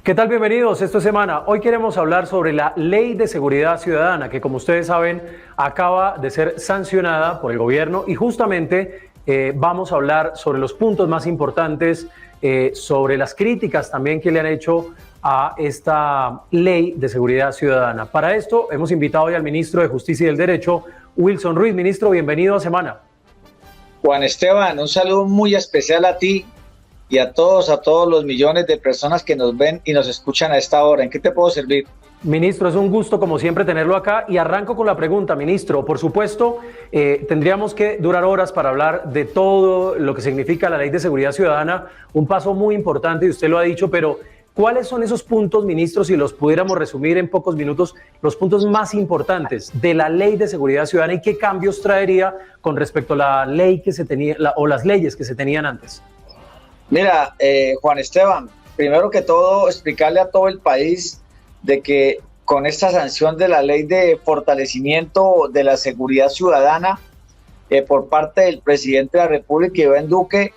¿Qué tal? Bienvenidos. Esta semana. Hoy queremos hablar sobre la Ley de Seguridad Ciudadana, que como ustedes saben acaba de ser sancionada por el gobierno y justamente vamos a hablar sobre los puntos más importantes, sobre las críticas también que le han hecho a esta Ley de Seguridad Ciudadana. Para esto hemos invitado hoy al ministro de Justicia y del Derecho, Wilson Ruiz. Ministro, bienvenido a Semana. Juan Esteban, un saludo muy especial a ti y a todos los millones de personas que nos ven y nos escuchan a esta hora. ¿En qué te puedo servir? Ministro, es un gusto como siempre tenerlo acá y arranco con la pregunta, ministro. Por supuesto, tendríamos que durar horas para hablar de todo lo que significa la Ley de Seguridad Ciudadana, un paso muy importante y usted lo ha dicho, pero ¿cuáles son esos puntos, ministro, si los pudiéramos resumir en pocos minutos, los puntos más importantes de la Ley de Seguridad Ciudadana y qué cambios traería con respecto a la ley que se tenía o las leyes que se tenían antes? Mira, Juan Esteban, primero que todo explicarle a todo el país de que con esta sanción de la ley de fortalecimiento de la seguridad ciudadana por parte del presidente de la República, Iván Duque,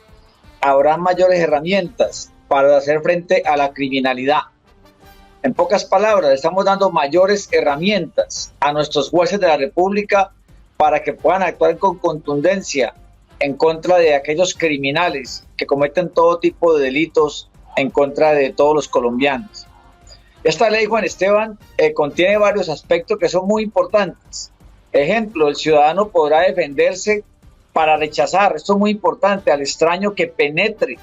habrá mayores herramientas para hacer frente a la criminalidad. En pocas palabras, estamos dando mayores herramientas a nuestros jueces de la República para que puedan actuar con contundencia en contra de aquellos criminales que cometen todo tipo de delitos en contra de todos los colombianos. Esta ley, Juan Esteban, contiene varios aspectos que son muy importantes. Ejemplo, el ciudadano podrá defenderse para rechazar, esto es muy importante, al extraño que penetre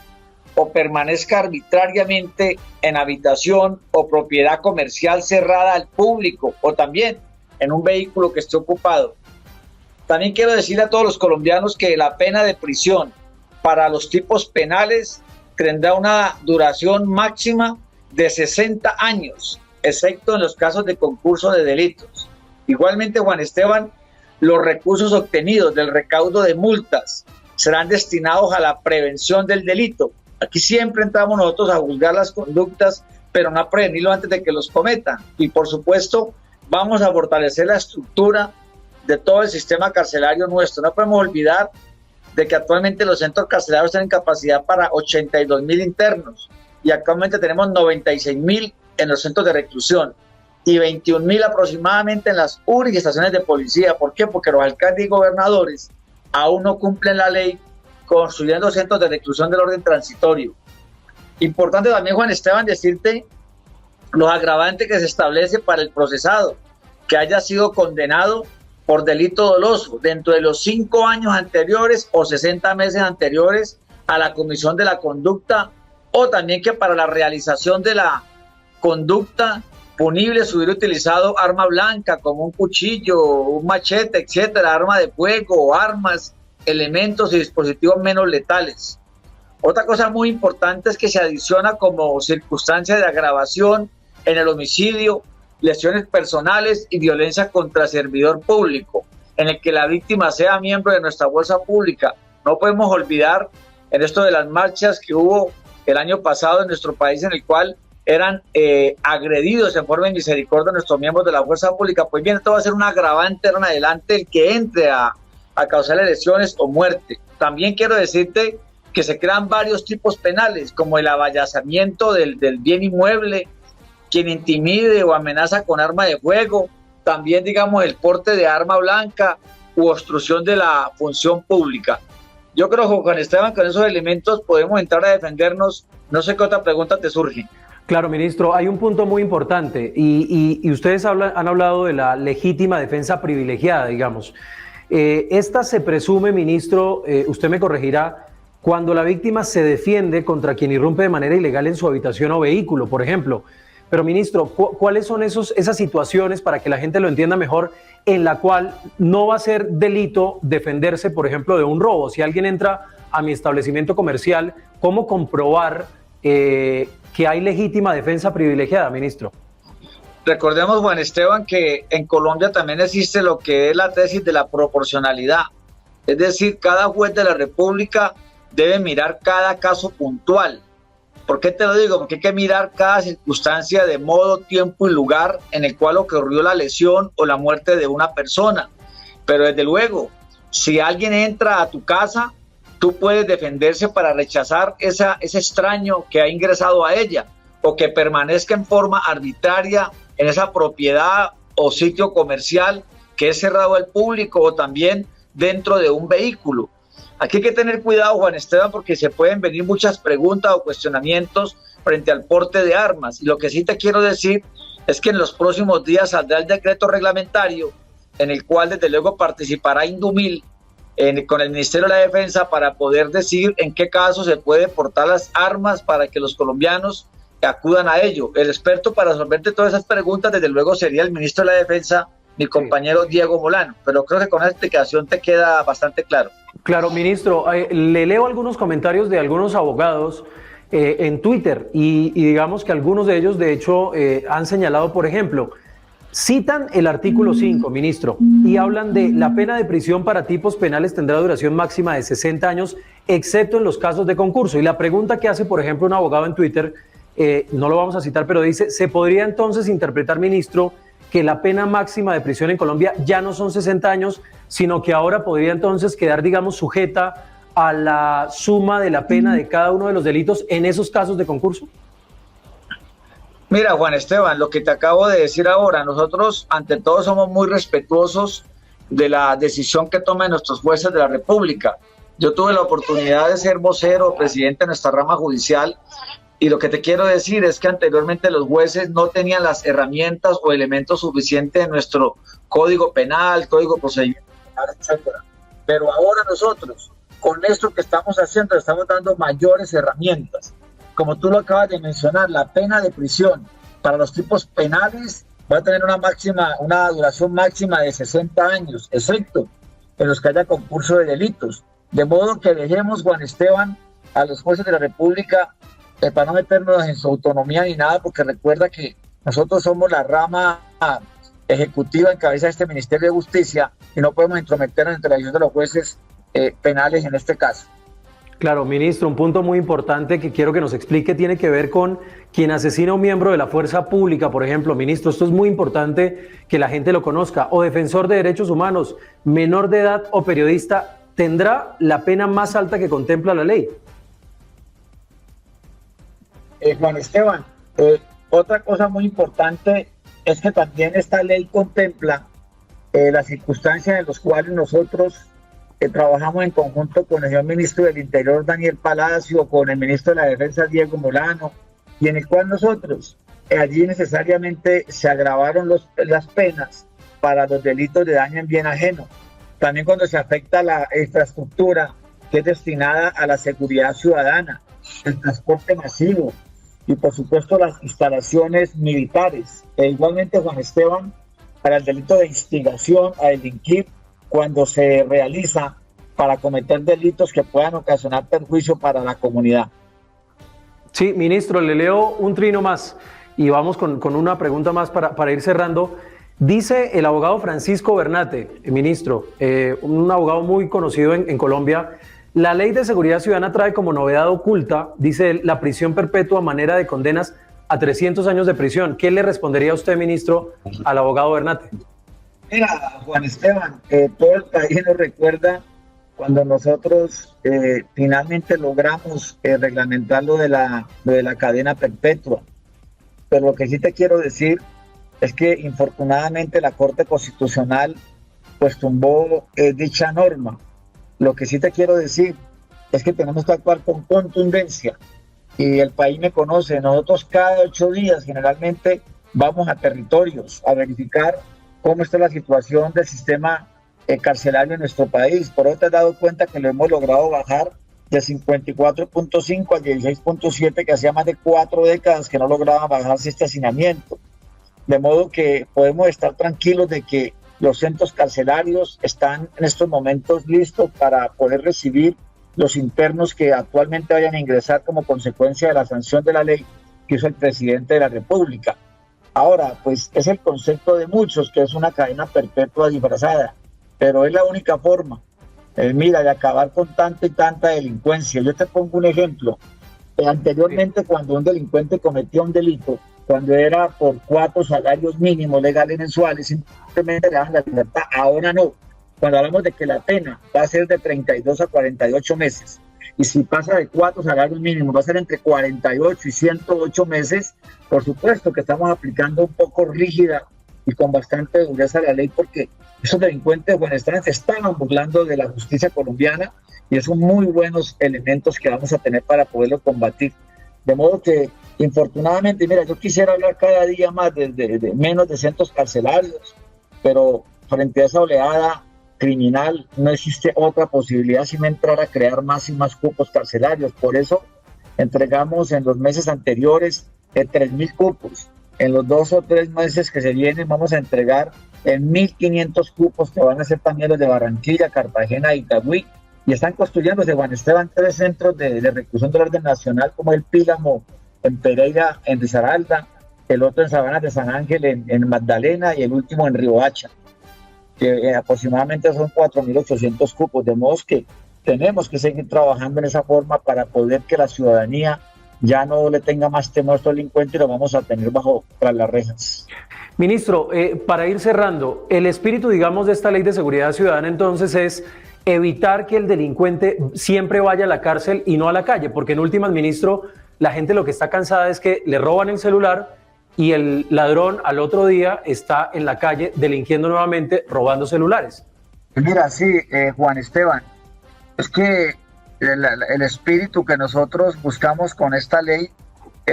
o permanezca arbitrariamente en habitación o propiedad comercial cerrada al público o también en un vehículo que esté ocupado. También quiero decirle a todos los colombianos que la pena de prisión para los tipos penales tendrá una duración máxima de 60 años, excepto en los casos de concurso de delitos. Igualmente, Juan Esteban, los recursos obtenidos del recaudo de multas serán destinados a la prevención del delito. Aquí siempre entramos nosotros a juzgar las conductas, pero no a prevenirlo antes de que los cometan. Y por supuesto, vamos a fortalecer la estructura de todo el sistema carcelario nuestro. No podemos olvidar de que actualmente los centros carcelarios tienen capacidad para 82.000 internos y actualmente tenemos 96.000 en los centros de reclusión y 21.000 aproximadamente en las URI y estaciones de policía. ¿Por qué? Porque los alcaldes y gobernadores aún no cumplen la ley construyendo centros de reclusión del orden transitorio. Importante también, Juan Esteban, decirte los agravantes que se establece para el procesado que haya sido condenado por delito doloso dentro de los 5 años anteriores o 60 meses anteriores a la comisión de la conducta, o también que para la realización de la conducta punible se hubiera utilizado arma blanca como un cuchillo, un machete, etcétera, arma de fuego o armas, elementos y dispositivos menos letales. Otra cosa muy importante es que se adiciona como circunstancia de agravación en el homicidio, lesiones personales y violencia contra servidor público, en el que la víctima sea miembro de nuestra fuerza pública. No podemos olvidar en esto de las marchas que hubo el año pasado en nuestro país, en el cual eran agredidos en forma de misericordia nuestros miembros de la fuerza pública. Pues bien, esto va a ser un agravante en adelante el que entre a causar lesiones o muerte. También quiero decirte que se crean varios tipos penales, como el avallazamiento del bien inmueble, quien intimide o amenaza con arma de fuego, también digamos el porte de arma blanca u obstrucción de la función pública. Yo creo, Juan Esteban, con esos elementos podemos entrar a defendernos. No sé qué otra pregunta te surge. Claro, ministro, hay un punto muy importante y ustedes han hablado de la legítima defensa privilegiada, digamos. Esta se presume, ministro, usted me corregirá, cuando la víctima se defiende contra quien irrumpe de manera ilegal en su habitación o vehículo, por ejemplo. Pero, ministro, ¿cuáles son esas situaciones, para que la gente lo entienda mejor, en la cual no va a ser delito defenderse, por ejemplo, de un robo? Si alguien entra a mi establecimiento comercial, ¿cómo comprobar que hay legítima defensa privilegiada, ministro? Recordemos, Juan Esteban, que en Colombia también existe lo que es la tesis de la proporcionalidad. Es decir, cada juez de la República debe mirar cada caso puntual. ¿Por qué te lo digo? Porque hay que mirar cada circunstancia de modo, tiempo y lugar en el cual ocurrió la lesión o la muerte de una persona. Pero desde luego, si alguien entra a tu casa, tú puedes defenderse para rechazar ese extraño que ha ingresado a ella. o que permanezca en forma arbitraria en esa propiedad o sitio comercial que es cerrado al público, o también dentro de un vehículo. Aquí hay que tener cuidado, Juan Esteban, porque se pueden venir muchas preguntas o cuestionamientos frente al porte de armas. Y lo que sí te quiero decir es que en los próximos días saldrá el decreto reglamentario en el cual desde luego participará Indumil con el Ministerio de la Defensa para poder decir en qué caso se puede portar las armas para que los colombianos acudan a ello. El experto para resolverte todas esas preguntas desde luego sería el ministro de la Defensa, mi compañero Diego Molano, pero creo que con esa explicación te queda bastante claro. Claro, ministro, le leo algunos comentarios de algunos abogados en Twitter y digamos que algunos de ellos de hecho han señalado, por ejemplo, citan el artículo 5, ministro, y hablan de la pena de prisión para tipos penales tendrá duración máxima de 60 años, excepto en los casos de concurso. Y la pregunta que hace, por ejemplo, un abogado en Twitter, no lo vamos a citar, pero dice, ¿se podría entonces interpretar, ministro, que la pena máxima de prisión en Colombia ya no son 60 años, sino que ahora podría entonces quedar, digamos, sujeta a la suma de la pena de cada uno de los delitos en esos casos de concurso? Mira, Juan Esteban, lo que te acabo de decir ahora, nosotros ante todo somos muy respetuosos de la decisión que tomen nuestros jueces de la República. Yo tuve la oportunidad de ser vocero, presidente de nuestra rama judicial, y lo que te quiero decir es que anteriormente los jueces no tenían las herramientas o elementos suficientes en nuestro Código Penal, Código de Procedimiento Penal, etcétera. Pero ahora nosotros, con esto que estamos haciendo, estamos dando mayores herramientas. Como tú lo acabas de mencionar, la pena de prisión para los tipos penales va a tener una duración máxima de 60 años, excepto en los que haya concurso de delitos. De modo que dejemos, Juan Esteban, a los jueces de la República para no meternos en su autonomía ni nada, porque recuerda que nosotros somos la rama ejecutiva en cabeza de este Ministerio de Justicia y no podemos intrometernos entre la decisión de los jueces penales en este caso. Claro, ministro, un punto muy importante que quiero que nos explique tiene que ver con quien asesina a un miembro de la fuerza pública, por ejemplo. Ministro, esto es muy importante que la gente lo conozca. O defensor de derechos humanos, menor de edad o periodista, ¿tendrá la pena más alta que contempla la ley? Juan Esteban, otra cosa muy importante es que también esta ley contempla las circunstancias en las cuales nosotros trabajamos en conjunto con el señor ministro del Interior, Daniel Palacio, con el ministro de la Defensa, Diego Molano, y en el cual nosotros allí necesariamente se agravaron las penas para los delitos de daño en bien ajeno. También cuando se afecta la infraestructura que es destinada a la seguridad ciudadana, el transporte masivo y por supuesto las instalaciones militares. E igualmente, Juan Esteban, para el delito de instigación a delinquir cuando se realiza para cometer delitos que puedan ocasionar perjuicio para la comunidad. Sí, ministro, le leo un trino más y vamos con una pregunta más para ir cerrando. Dice el abogado Francisco Bernate, ministro, un abogado muy conocido en Colombia, la ley de seguridad ciudadana trae como novedad oculta, dice él, la prisión perpetua a manera de condenas a 300 años de prisión. ¿Qué le respondería a usted, ministro, al abogado Bernate? Mira, Juan Esteban, todo el país nos recuerda cuando nosotros finalmente logramos reglamentar lo de la cadena perpetua. Pero lo que sí te quiero decir es que infortunadamente la Corte Constitucional pues tumbó dicha norma. Lo que sí te quiero decir es que tenemos que actuar con contundencia y el país me conoce. Nosotros cada 8 días generalmente vamos a territorios a verificar cómo está la situación del sistema carcelario en nuestro país. Por eso te has dado cuenta que lo hemos logrado bajar de 54.5 al 16.7, que hacía más de 4 décadas que no lograba bajarse este hacinamiento. De modo que podemos estar tranquilos de que los centros carcelarios están en estos momentos listos para poder recibir los internos que actualmente vayan a ingresar como consecuencia de la sanción de la ley que hizo el presidente de la República. Ahora, pues es el concepto de muchos que es una cadena perpetua disfrazada, pero es la única forma, mira, de acabar con tanta y tanta delincuencia. Yo te pongo un ejemplo. Anteriormente, cuando un delincuente cometía un delito, cuando era por 4 salarios mínimos legales mensuales, simplemente le daban la libertad. Ahora no. Cuando hablamos de que la pena va a ser de 32 a 48 meses, y si pasa de 4 salarios mínimos va a ser entre 48 y 108 meses, por supuesto que estamos aplicando un poco rígida y con bastante dureza la ley, porque esos delincuentes de Juan Esteban se estaban burlando de la justicia colombiana y son muy buenos elementos que vamos a tener para poderlo combatir. De modo que, infortunadamente, mira, yo quisiera hablar cada día más de menos de centros carcelarios, pero frente a esa oleada criminal no existe otra posibilidad sino entrar a crear más y más cupos carcelarios. Por eso entregamos en los meses anteriores 3.000 cupos. En los 2 o 3 meses que se vienen vamos a entregar 1.500 cupos que van a ser también los de Barranquilla, Cartagena y Itagüí. Y están construyéndose, Juan Esteban, 3 centros de reclusión del orden nacional, como el Pílamo en Pereira, en Risaralda, el otro en Sabanas de San Ángel, en Magdalena, y el último en Riohacha, que aproximadamente son 4.800 cupos. De modo que tenemos que seguir trabajando en esa forma para poder que la ciudadanía ya no le tenga más temor a estos delincuentes y lo vamos a tener tras las rejas. Ministro, para ir cerrando, el espíritu, digamos, de esta ley de seguridad ciudadana entonces es evitar que el delincuente siempre vaya a la cárcel y no a la calle, porque en últimas, ministro, la gente lo que está cansada es que le roban el celular y el ladrón al otro día está en la calle delinquiendo nuevamente, robando celulares. Mira, sí, Juan Esteban, es que el espíritu que nosotros buscamos con esta ley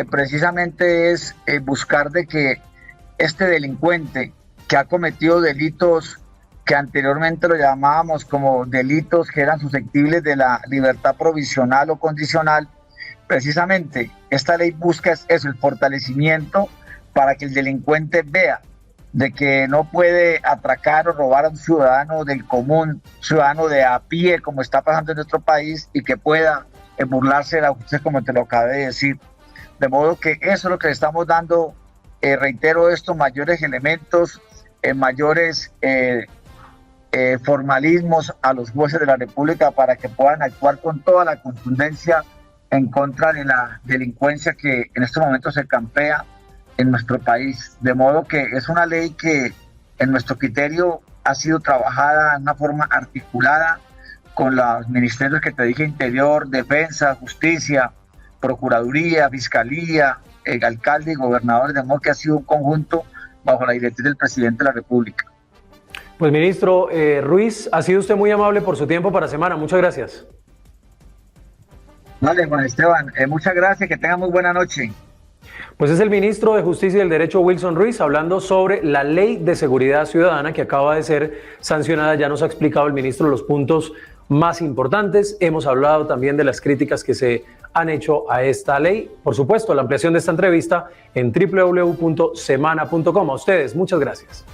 precisamente es buscar de que este delincuente que ha cometido delitos que anteriormente lo llamábamos como delitos que eran susceptibles de la libertad provisional o condicional, precisamente esta ley busca eso, el fortalecimiento para que el delincuente vea de que no puede atracar o robar a un ciudadano del común, ciudadano de a pie, como está pasando en nuestro país, y que pueda burlarse de la justicia, como te lo acabé de decir. De modo que eso es lo que le estamos dando, reitero esto, mayores elementos, mayores formalismos a los jueces de la República para que puedan actuar con toda la contundencia en contra de la delincuencia que en este momento se campea en nuestro país. De modo que es una ley que en nuestro criterio ha sido trabajada de una forma articulada con los ministerios que te dije: Interior, Defensa, Justicia, Procuraduría, Fiscalía, el alcalde y gobernador. De modo que ha sido un conjunto bajo la directriz del presidente de la República. Pues ministro Ruiz, ha sido usted muy amable por su tiempo para Semana. Muchas gracias. Vale, Juan Esteban, muchas gracias, que tenga muy buena noche. Pues es el ministro de Justicia y del Derecho, Wilson Ruiz, hablando sobre la Ley de Seguridad Ciudadana que acaba de ser sancionada. Ya nos ha explicado el ministro los puntos más importantes. Hemos hablado también de las críticas que se han hecho a esta ley. Por supuesto, la ampliación de esta entrevista en www.semana.com. A ustedes, muchas gracias.